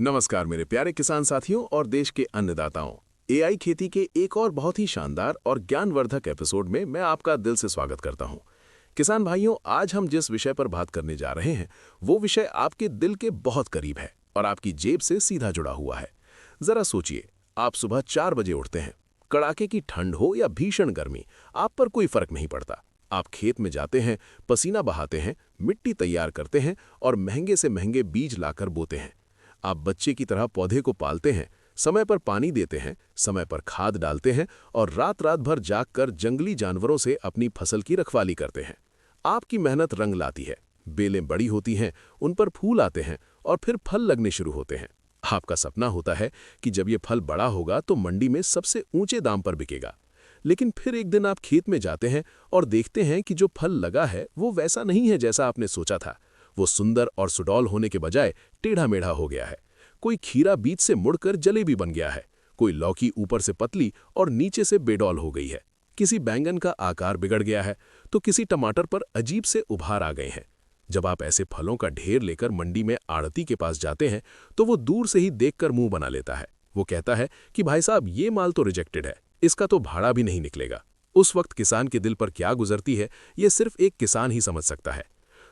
नमस्कार मेरे प्यारे किसान साथियों और देश के अन्नदाताओं। एआई खेती के एक और बहुत ही शानदार और ज्ञानवर्धक एपिसोड में मैं आपका दिल से स्वागत करता हूं। किसान भाइयों, आज हम जिस विषय पर बात करने जा रहे हैं वो विषय आपके दिल के बहुत करीब है और आपकी जेब से सीधा जुड़ा हुआ है। जरा सोचिए, आप सुबह 4 बजे उठते हैं। कड़ाके की ठंड हो या भीषण गर्मी, आप पर कोई फर्क नहीं पड़ता। आप खेत में जाते हैं, पसीना बहाते हैं, मिट्टी तैयार करते हैं और महंगे से महंगे बीज लाकर बोते हैं। आप बच्चे की तरह पौधे को पालते हैं, समय पर पानी देते हैं, समय पर खाद डालते हैं और रात रात भर जागकर जंगली जानवरों से अपनी फसल की रखवाली करते हैं। आपकी मेहनत रंग लाती है, बेलें बड़ी होती हैं, उन पर फूल आते हैं और फिर फल लगने शुरू होते हैं। आपका सपना होता है कि जब ये फल बड़ा होगा तो मंडी में सबसे ऊंचे दाम पर बिकेगा। लेकिन फिर एक दिन आप खेत में जाते हैं और देखते हैं कि जो फल लगा है वो वैसा नहीं है जैसा आपने सोचा था। वो सुंदर और सुडौल होने के बजाय टेढ़ा मेढ़ा हो गया है। कोई खीरा बीच से मुड़कर जलेबी बन गया है, कोई लौकी ऊपर से पतली और नीचे से बेडौल हो गई है, किसी बैंगन का आकार बिगड़ गया है तो किसी टमाटर पर अजीब से उभार आ गए हैं। जब आप ऐसे फलों का ढेर लेकर मंडी में आड़ती के पास जाते हैं तो वो दूर से ही देखकर मुंह बना लेता है। वो कहता है कि भाई साहब, ये माल तो रिजेक्टेड है, इसका तो भाड़ा भी नहीं निकलेगा। उस वक्त किसान के दिल पर क्या गुजरती है ये सिर्फ एक किसान ही समझ सकता है।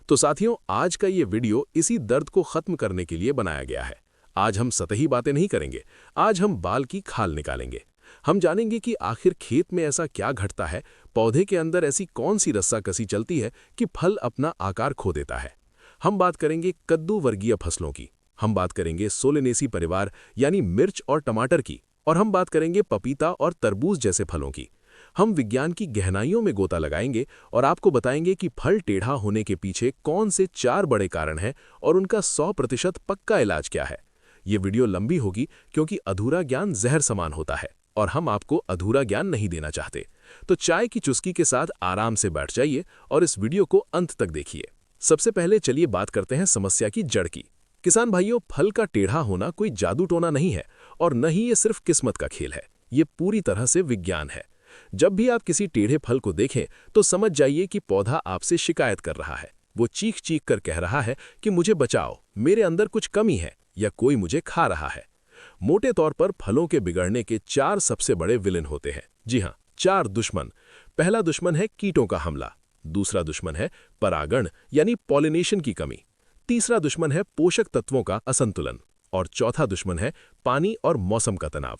तो साथियों, आज का ये वीडियो इसी दर्द को खत्म करने के लिए बनाया गया है। आज हम सतही बातें नहीं करेंगे, आज हम बाल की खाल निकालेंगे। हम जानेंगे कि आखिर खेत में ऐसा क्या घटता है, पौधे के अंदर ऐसी कौन सी रस्साकसी चलती है कि फल अपना आकार खो देता है। हम बात करेंगे कद्दू वर्गीय फसलों की, हम बात करेंगे सोलेनेसी परिवार यानी मिर्च और टमाटर की, और हम बात करेंगे पपीता और तरबूज जैसे फलों की। हम विज्ञान की गहराइयों में गोता लगाएंगे और आपको बताएंगे कि फल टेढ़ा होने के पीछे कौन से 4 बड़े कारण हैं और उनका 100% पक्का इलाज क्या है। ये वीडियो लंबी होगी क्योंकि अधूरा ज्ञान जहर समान होता है और हम आपको अधूरा ज्ञान नहीं देना चाहते। तो चाय की चुस्की के साथ आराम से बैठ जाइए और इस वीडियो को अंत तक देखिए। सबसे पहले चलिए बात करते हैं समस्या की जड़ की। किसान भाइयों, फल का टेढ़ा होना कोई जादू टोना नहीं है और न ही ये सिर्फ किस्मत का खेल है, ये पूरी तरह से विज्ञान है। जब भी आप किसी टेढ़े फल को देखें तो समझ जाइए कि पौधा आपसे शिकायत कर रहा है। वो चीख चीख कर कह रहा है कि मुझे बचाओ, मेरे अंदर कुछ कमी है या कोई मुझे खा रहा है। मोटे तौर पर फलों के बिगड़ने के 4 सबसे बड़े विलेन होते हैं। जी हाँ, 4 दुश्मन। पहला दुश्मन है कीटों का हमला, दूसरा दुश्मन है परागण यानी पॉलिनेशन की कमी, तीसरा दुश्मन है पोषक तत्वों का असंतुलन और चौथा दुश्मन है पानी और मौसम का तनाव।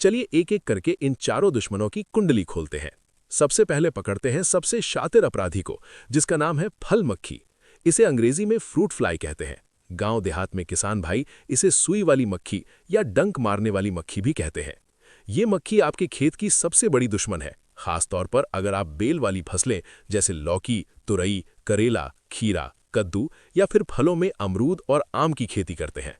चलिए एक एक करके इन चारों दुश्मनों की कुंडली खोलते हैं। सबसे पहले पकड़ते हैं सबसे शातिर अपराधी को, जिसका नाम है फल मक्खी। इसे अंग्रेजी में फ्रूट फ्लाई कहते हैं। गांव देहात में किसान भाई इसे सुई वाली मक्खी या डंक मारने वाली मक्खी भी कहते हैं। ये मक्खी आपके खेत की सबसे बड़ी दुश्मन है, खासतौर पर अगर आप बेल वाली फसलें जैसे लौकी, तुरई, करेला, खीरा, कद्दू या फिर फलों में अमरूद और आम की खेती करते हैं।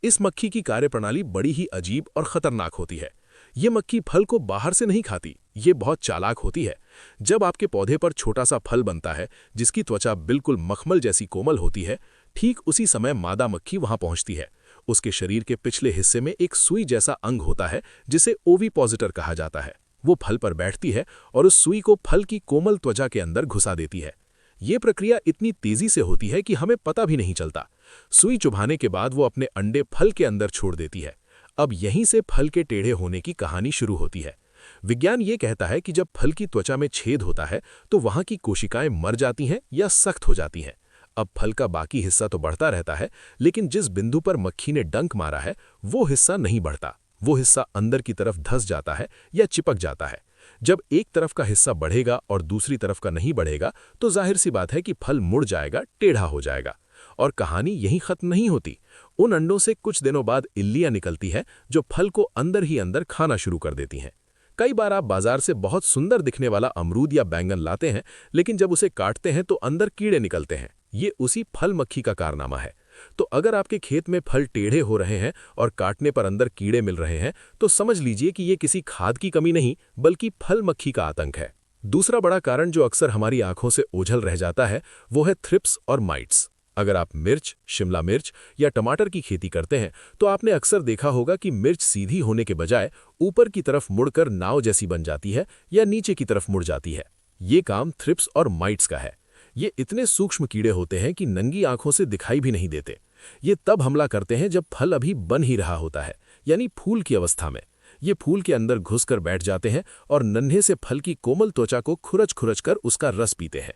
इस मक्खी की कार्यप्रणाली बड़ी ही अजीब और खतरनाक होती है। ये मक्खी फल को बाहर से नहीं खाती, ये बहुत चालाक होती है। जब आपके पौधे पर छोटा सा फल बनता है जिसकी त्वचा बिल्कुल मखमल जैसी कोमल होती है, ठीक उसी समय मादा मक्खी वहां पहुंचती है। उसके शरीर के पिछले हिस्से में एक सुई जैसा अंग होता है जिसे ओविपोजिटर कहा जाता है। वो फल पर बैठती है और उस सुई को फल की कोमल त्वचा के अंदर घुसा देती है। ये प्रक्रिया इतनी तेजी से होती है कि हमें पता भी नहीं चलता। सुई चुभाने के बाद वो अपने अंडे फल के अंदर छोड़ देती है। अब यहीं से फल के टेढ़े होने की कहानी शुरू होती है। विज्ञान ये कहता है कि जब फल की त्वचा में छेद होता है तो वहां की कोशिकाएं मर जाती हैं या सख्त हो जाती हैं। अब फल का बाकी हिस्सा तो बढ़ता रहता है, लेकिन जिस बिंदु पर मक्खी ने डंक मारा है वो हिस्सा नहीं बढ़ता। वो हिस्सा अंदर की तरफ धंस जाता है या चिपक जाता है। जब एक तरफ का हिस्सा बढ़ेगा और दूसरी तरफ का नहीं बढ़ेगा तो जाहिर सी बात है कि फल मुड़ जाएगा, टेढ़ा हो जाएगा। और कहानी यहीं खत्म नहीं होती। उन अंडों से कुछ दिनों बाद इल्लियां निकलती हैं जो फल को अंदर ही अंदर खाना शुरू कर देती हैं। कई बार आप बाजार से बहुत सुंदर दिखने वाला अमरूद या बैंगन लाते हैं, लेकिन जब उसे काटते हैं तो अंदर कीड़े निकलते हैं। ये उसी फल मक्खी का कारनामा है। तो अगर आपके खेत में फल टेढ़े हो रहे हैं और काटने पर अंदर कीड़े मिल रहे हैं तो समझ लीजिए कि ये किसी खाद की कमी नहीं बल्कि फल मक्खी का आतंक है। दूसरा बड़ा कारण जो अक्सर हमारी आंखों से ओझल रह जाता है वो है थ्रिप्स और माइट्स। अगर आप मिर्च, शिमला मिर्च या टमाटर की खेती करते हैं तो आपने अक्सर देखा होगा कि मिर्च सीधी होने के बजाय ऊपर की तरफ मुड़कर नाव जैसी बन जाती है या नीचे की तरफ मुड़ जाती है। ये काम थ्रिप्स और माइट्स का है। ये इतने सूक्ष्म कीड़े होते हैं कि नंगी आंखों से दिखाई भी नहीं देते, ये तब हमला करते हैं जब फल अभी बन ही रहा होता है, यानी फूल की अवस्था में। ये फूल के अंदर घुसकर बैठ जाते हैं और नन्हे से फल की कोमल त्वचा को खुरच कर उसका रस पीते हैं।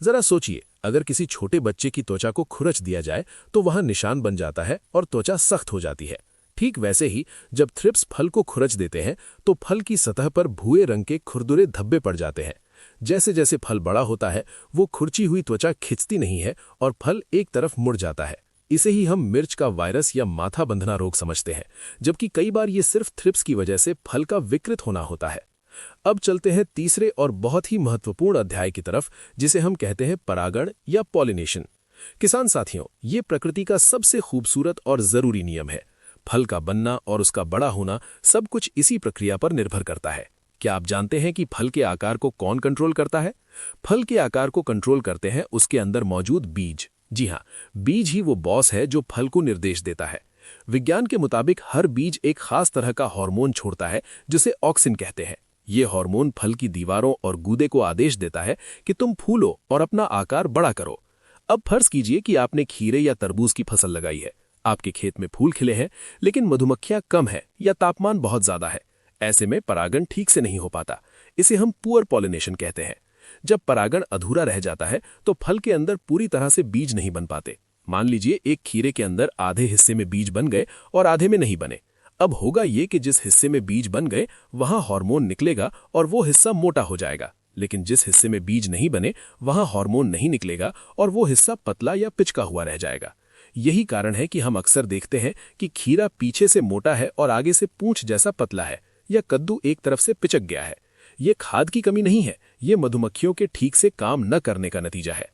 जरा सोचिए, अगर किसी छोटे बच्चे की त्वचा को खुरच दिया जाए तो वहां निशान बन जाता है और त्वचा सख्त हो जाती है। ठीक वैसे ही जब थ्रिप्स फल को खुरच देते हैं तो फल की सतह पर भूरे रंग के खुरदुरे धब्बे पड़ जाते हैं। जैसे जैसे फल बड़ा होता है वो खुरची हुई त्वचा खिंचती नहीं है और फल एक तरफ मुड़ जाता है। इसे ही हम मिर्च का वायरस या माथा बंधना रोग समझते हैं, जबकि कई बार ये सिर्फ थ्रिप्स की वजह से फल का विकृत होना होता है। अब चलते हैं तीसरे और बहुत ही महत्वपूर्ण अध्याय की तरफ, जिसे हम कहते हैं परागण या पॉलिनेशन। किसान साथियों, ये प्रकृति का सबसे खूबसूरत और जरूरी नियम है। फल का बनना और उसका बड़ा होना सब कुछ इसी प्रक्रिया पर निर्भर करता है। क्या आप जानते हैं कि फल के आकार को कौन कंट्रोल करता है? फल के आकार को कंट्रोल करते हैं उसके अंदर मौजूद बीज। जी हाँ, बीज ही वो बॉस है जो फल को निर्देश देता है। विज्ञान के मुताबिक हर बीज एक खास तरह का हार्मोन छोड़ता है जिसे ऑक्सिन कहते हैं। ये हार्मोन फल की दीवारों और गूदे को आदेश देता है कि तुम फूलो और अपना आकार बड़ा करो। अब फर्ज कीजिए कि आपने खीरे या तरबूज की फसल लगाई है। आपके खेत में फूल खिले हैं, लेकिन मधुमक्खियां कम है या तापमान बहुत ज्यादा है। ऐसे में परागण ठीक से नहीं हो पाता। इसे हम पुअर पॉलिनेशन कहते हैं। जब परागण अधूरा रह जाता है तो फल के अंदर पूरी तरह से बीज नहीं बन पाते। मान लीजिए एक खीरे के अंदर आधे हिस्से में बीज बन गए और आधे में नहीं बने। अब होगा ये कि जिस हिस्से में बीज बन गए वहां हार्मोन निकलेगा और वो हिस्सा मोटा हो जाएगा, लेकिन जिस हिस्से में बीज नहीं बने वहां हार्मोन नहीं निकलेगा और वो हिस्सा पतला या पिचका हुआ रह जाएगा। यही कारण है कि हम अक्सर देखते हैं कि खीरा पीछे से मोटा है और आगे से पूंछ जैसा पतला है, या कद्दू एक तरफ से पिचक गया है। ये खाद की कमी नहीं है, ये मधुमक्खियों के ठीक से काम न करने का नतीजा है।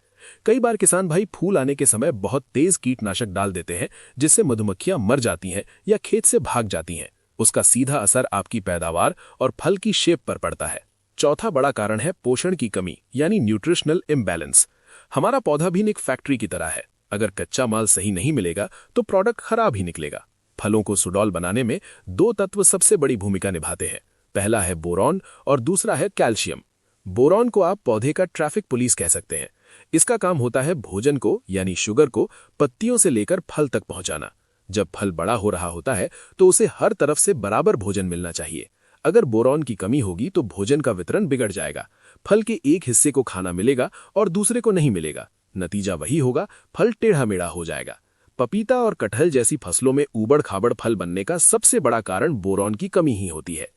कई बार किसान भाई फूल आने के समय बहुत तेज कीटनाशक डाल देते हैं, जिससे मधुमक्खियां मर जाती हैं या खेत से भाग जाती हैं। उसका सीधा असर आपकी पैदावार और फल की शेप पर पड़ता है। चौथा बड़ा कारण है पोषण की कमी, यानी न्यूट्रिशनल इम्बैलेंस। हमारा पौधा भी एक फैक्ट्री की तरह है। अगर कच्चा माल सही नहीं मिलेगा तो प्रोडक्ट खराब ही निकलेगा। फलों को सुडौल बनाने में दो तत्व सबसे बड़ी भूमिका निभाते हैं। पहला है बोरॉन और दूसरा है कैल्शियम। बोरॉन को आप पौधे का ट्रैफिक पुलिस कह सकते हैं। इसका काम होता है भोजन को, यानी शुगर को, पत्तियों से लेकर फल तक पहुंचाना। जब फल बड़ा हो रहा होता है तो उसे हर तरफ से बराबर भोजन मिलना चाहिए। अगर बोरॉन की कमी होगी तो भोजन का वितरण बिगड़ जाएगा। फल के एक हिस्से को खाना मिलेगा और दूसरे को नहीं मिलेगा। नतीजा वही होगा, फल टेढ़ा मेढ़ा हो जाएगा। पपीता और कटहल जैसी फसलों में ऊबड़ खाबड़ फल बनने का सबसे बड़ा कारण बोरॉन की कमी ही होती है।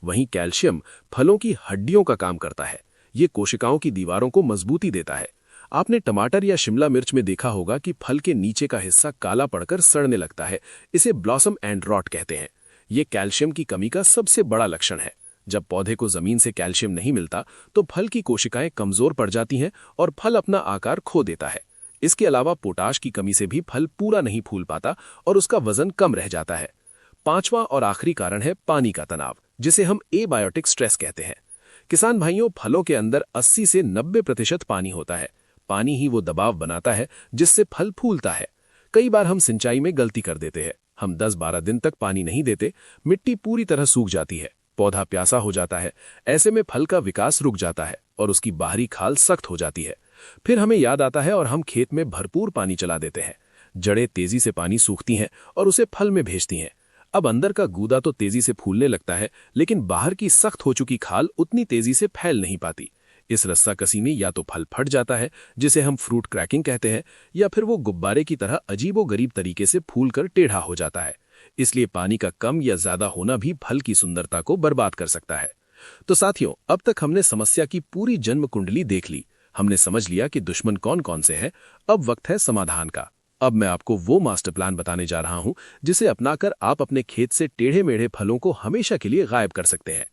वहीं कैल्शियम फलों की हड्डियों का काम करता है। ये कोशिकाओं की दीवारों को मजबूती देता है। आपने टमाटर या शिमला मिर्च में देखा होगा कि फल के नीचे का हिस्सा काला पड़कर सड़ने लगता है। इसे ब्लॉसम एंड रॉट कहते हैं। ये कैल्शियम की कमी का सबसे बड़ा लक्षण है। जब पौधे को जमीन से कैल्शियम नहीं मिलता तो फल की कोशिकाएं कमजोर पड़ जाती हैं और फल अपना आकार खो देता है। इसके अलावा पोटाश की कमी से भी फल पूरा नहीं फूल पाता और उसका वजन कम रह जाता है। पांचवा और आखिरी कारण है पानी का तनाव, जिसे हम एबायोटिक स्ट्रेस कहते हैं। किसान भाइयों, फलों के अंदर 80 से 90% पानी होता है। पानी ही वो दबाव बनाता है जिससे फल फूलता है। कई बार हम सिंचाई में गलती कर देते हैं। हम 10-12 दिन तक पानी नहीं देते, मिट्टी पूरी तरह सूख जाती है, पौधा प्यासा हो जाता है। ऐसे में फल का विकास रुक जाता है और उसकी बाहरी खाल सख्त हो जाती है। फिर हमें याद आता है और हम खेत में भरपूर पानी चला देते हैं। जड़ें तेजी से पानी सूखती हैं और उसे फल में भेजती हैं। अब अंदर का गूदा तो तेजी से फूलने लगता है, लेकिन बाहर की सख्त हो चुकी खाल उतनी तेजी से फैल नहीं पाती। इस रस्साकसी में या तो फल फट जाता है, जिसे हम फ्रूट क्रैकिंग कहते हैं, या फिर वो गुब्बारे की तरह अजीबोगरीब तरीके से फूलकर टेढ़ा हो जाता है। इसलिए पानी का कम या ज्यादा होना भी फल की सुंदरता को बर्बाद कर सकता है। तो साथियों, अब तक हमने समस्या की पूरी जन्म कुंडली देख ली। हमने समझ लिया कि दुश्मन कौन कौन से हैं। अब वक्त है समाधान का। अब मैं आपको वो मास्टर प्लान बताने जा रहा हूं जिसे अपनाकर आप अपने खेत से टेढ़े मेढ़े फलों को हमेशा के लिए गायब कर सकते हैं।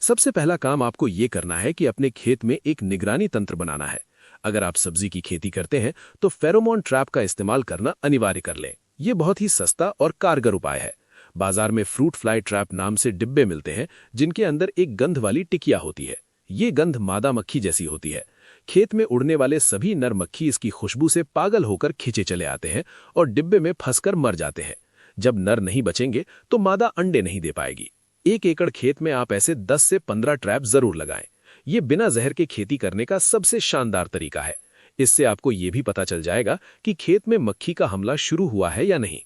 सबसे पहला काम आपको ये करना है कि अपने खेत में एक निगरानी तंत्र बनाना है। अगर आप सब्जी की खेती करते हैं तो फेरोमोन ट्रैप का इस्तेमाल करना अनिवार्य कर लें। ये बहुत ही सस्ता और कारगर उपाय है। बाजार में फ्रूट फ्लाई ट्रैप नाम से डिब्बे मिलते हैं, जिनके अंदर एक गंध वाली टिकिया होती है। ये गंध मादा मक्खी जैसी होती है। खेत में उड़ने वाले सभी नर मक्खी इसकी खुशबू से पागल होकर खींचे चले आते हैं और डिब्बे में फंसकर मर जाते हैं। जब नर नहीं बचेंगे तो मादा अंडे नहीं दे पाएगी। 1 एकड़ खेत में आप ऐसे 10 से 15 ट्रैप जरूर लगाएं। ये बिना जहर के खेती करने का सबसे शानदार तरीका है। इससे आपको ये भी पता चल जाएगा कि खेत में मक्खी का हमला शुरू हुआ है या नहीं।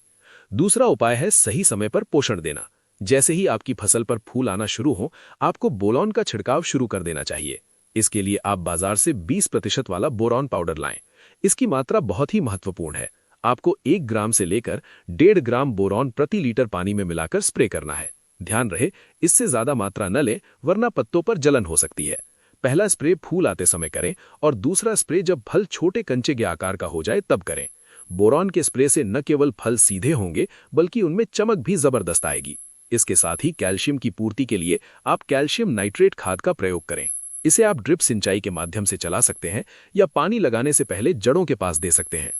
दूसरा उपाय है सही समय पर पोषण देना। जैसे ही आपकी फसल पर फूल आना शुरू हो, आपको बोरॉन का छिड़काव शुरू कर देना चाहिए। इसके लिए आप बाजार से 20% वाला बोरॉन पाउडर लाएं। इसकी मात्रा बहुत ही महत्वपूर्ण है। आपको 1 ग्राम से लेकर 1.5 ग्राम बोरॉन प्रति लीटर पानी में मिलाकर स्प्रे करना है। ध्यान रहे, इससे ज्यादा मात्रा न लें, वरना पत्तों पर जलन हो सकती है। पहला स्प्रे फूल आते समय करें और दूसरा स्प्रे जब फल छोटे कंचे के आकार का हो जाए तब करें। बोरॉन के स्प्रे से न केवल फल सीधे होंगे, बल्कि उनमें चमक भी जबरदस्त आएगी। इसके साथ ही कैल्शियम की पूर्ति के लिए आप कैल्शियम नाइट्रेट खाद का प्रयोग करें। इसे आप ड्रिप सिंचाई के माध्यम से चला सकते हैं या पानी लगाने से पहले जड़ों के पास दे सकते हैं।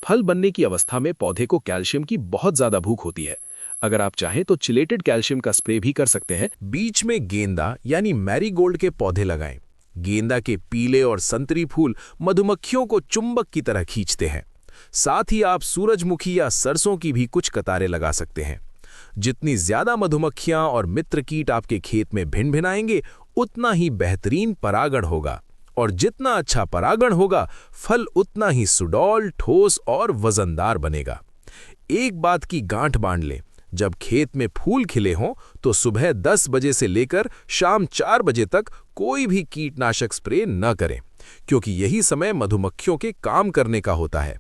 फल बनने की अवस्था में पौधे को कैल्शियम की बहुत ज्यादा भूख होती है। अगर आप चाहें तो चिलेटेड कैल्शियम का स्प्रे भी कर सकते हैं। बीच में गेंदा यानी मैरीगोल्ड के पौधे लगाएं। गेंदा के पीले और संतरी फूल मधुमक्खियों को चुंबक की तरह खींचते हैं। साथ ही आप सूरजमुखी या सरसों की भी कुछ कतारें लगा सकते हैं। जितनी ज्यादा मधुमक्खियां और मित्र कीट आपके खेत में भिन भिनाएंगे, उतना ही बेहतरीन परागण होगा, और जितना अच्छा परागण होगा, फल उतना ही सुडौल, ठोस और वजनदार बनेगा। एक बात की गांठ बांध लें, जब खेत में फूल खिले हों तो सुबह 10 बजे से लेकर शाम 4 बजे तक कोई भी कीटनाशक स्प्रे न करें, क्योंकि यही समय मधुमक्खियों के काम करने का होता है।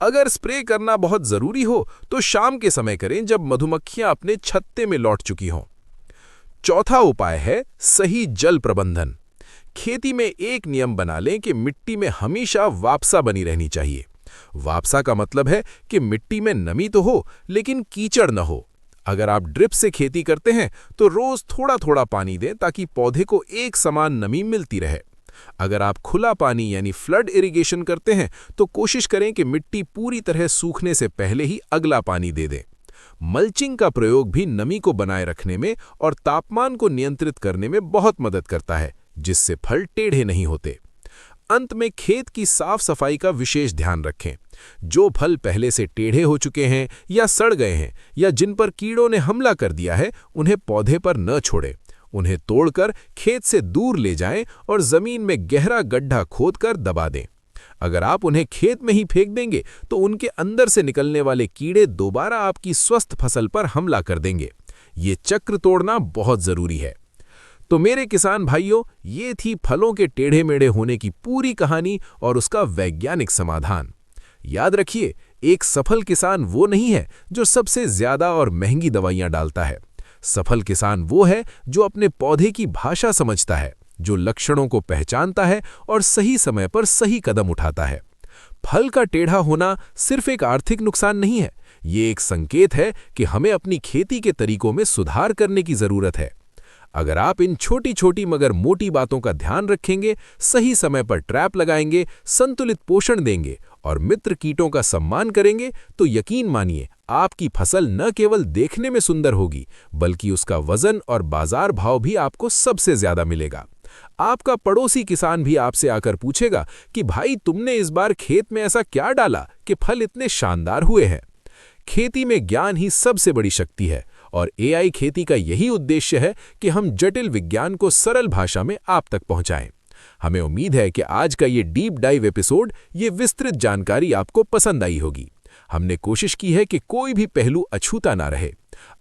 अगर स्प्रे करना बहुत जरूरी हो तो शाम के समय करें, जब मधुमक्खियां अपने छत्ते में लौट चुकी हों। चौथा उपाय है सही जल प्रबंधन। खेती में एक नियम बना लें कि मिट्टी में हमेशा वापसा बनी रहनी चाहिए। वापसा का मतलब है कि मिट्टी में नमी तो हो, लेकिन कीचड़ न हो। अगर आप ड्रिप से खेती करते हैं तो रोज थोड़ा थोड़ा पानी दें, ताकि पौधे को एक समान नमी मिलती रहे। अगर आप खुला पानी यानी फ्लड इरिगेशन करते हैं तो कोशिश करें कि मिट्टी पूरी तरह सूखने से पहले ही अगला पानी दे दें। मल्चिंग का प्रयोग भी नमी को बनाए रखने में और तापमान को नियंत्रित करने में बहुत मदद करता है, जिससे फल टेढ़े नहीं होते। अंत में खेत की साफ सफाई का विशेष ध्यान रखें। जो फल पहले से टेढ़े हो चुके हैं या सड़ गए हैं या जिन पर कीड़ों ने हमला कर दिया है, उन्हें पौधे पर न छोड़ें। उन्हें तोड़कर खेत से दूर ले जाएं और जमीन में गहरा गड्ढा खोदकर दबा दें। अगर आप उन्हें खेत में ही फेंक देंगे तो उनके अंदर से निकलने वाले कीड़े दोबारा आपकी स्वस्थ फसल पर हमला कर देंगे। ये चक्र तोड़ना बहुत जरूरी है। तो मेरे किसान भाइयों, ये थी फलों के टेढ़े मेढ़े होने की पूरी कहानी और उसका वैज्ञानिक समाधान। याद रखिए, एक सफल किसान वो नहीं है जो सबसे ज्यादा और महंगी दवाइयां डालता है। सफल किसान वो है जो अपने पौधे की भाषा समझता है, जो लक्षणों को पहचानता है और सही समय पर सही कदम उठाता है। फल का टेढ़ा होना सिर्फ एक आर्थिक नुकसान नहीं है, ये एक संकेत है कि हमें अपनी खेती के तरीकों में सुधार करने की जरूरत है। अगर आप इन छोटी छोटी मगर मोटी बातों का ध्यान रखेंगे, सही समय पर ट्रैप लगाएंगे, संतुलित पोषण देंगे और मित्र कीटों का सम्मान करेंगे, तो यकीन मानिए आपकी फसल न केवल देखने में सुंदर होगी, बल्कि उसका वजन और बाजार भाव भी आपको सबसे ज्यादा मिलेगा। आपका पड़ोसी किसान भी आपसे आकर पूछेगा कि भाई, तुमने इस बार खेत में ऐसा क्या डाला कि फल इतने शानदार हुए हैं। खेती में ज्ञान ही सबसे बड़ी शक्ति है और एआई खेती का यही उद्देश्य है कि हम जटिल विज्ञान को सरल भाषा में आप तक पहुंचाएं। हमें उम्मीद है कि आज का ये डीप डाइव एपिसोड, ये विस्तृत जानकारी आपको पसंद आई होगी। हमने कोशिश की है कि कोई भी पहलू अछूता ना रहे।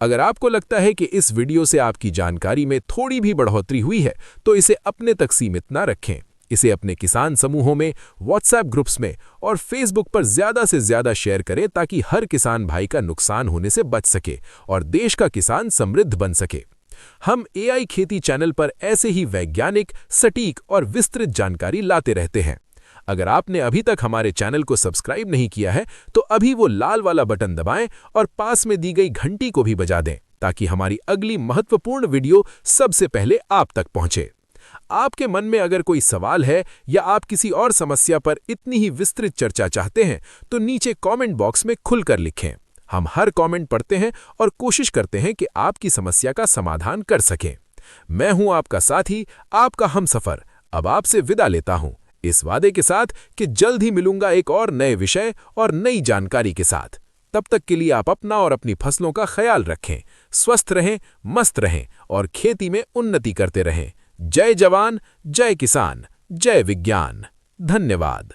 अगर आपको लगता है कि इस वीडियो से आपकी जानकारी में थोड़ी भी बढ़ोतरी हुई है, तो इसे अपने तक सीमित ना रखें। इसे अपने किसान समूहों में, व्हाट्सएप ग्रुप्स में और फेसबुक पर ज्यादा से ज्यादा शेयर करें, ताकि हर किसान भाई का नुकसान होने से बच सके और देश का किसान समृद्ध बन सके। हम एआई खेती चैनल पर ऐसे ही वैज्ञानिक, सटीक और विस्तृत जानकारी लाते रहते हैं। अगर आपने अभी तक हमारे चैनल को सब्सक्राइब नहीं किया है, तो अभी वो लाल वाला बटन दबाएं और पास में दी गई घंटी को भी बजा दें, ताकि हमारी अगली महत्वपूर्ण वीडियो सबसे पहले आप तक पहुंचे। आपके मन में अगर कोई सवाल है या आप किसी और समस्या पर इतनी ही विस्तृत चर्चा चाहते हैं, तो नीचे कमेंट बॉक्स में खुलकर लिखें। हम हर कमेंट पढ़ते हैं और कोशिश करते हैं कि आपकी समस्या का समाधान कर सकें। मैं हूं आपका साथी, आपका हमसफर। अब आपसे विदा लेता हूं, इस वादे के साथ कि जल्द ही मिलूंगा एक और नए विषय और नई जानकारी के साथ। तब तक के लिए आप अपना और अपनी फसलों का ख्याल रखें, स्वस्थ रहें, मस्त रहें और खेती में उन्नति करते रहें। जय जवान, जय किसान, जय विज्ञान। धन्यवाद।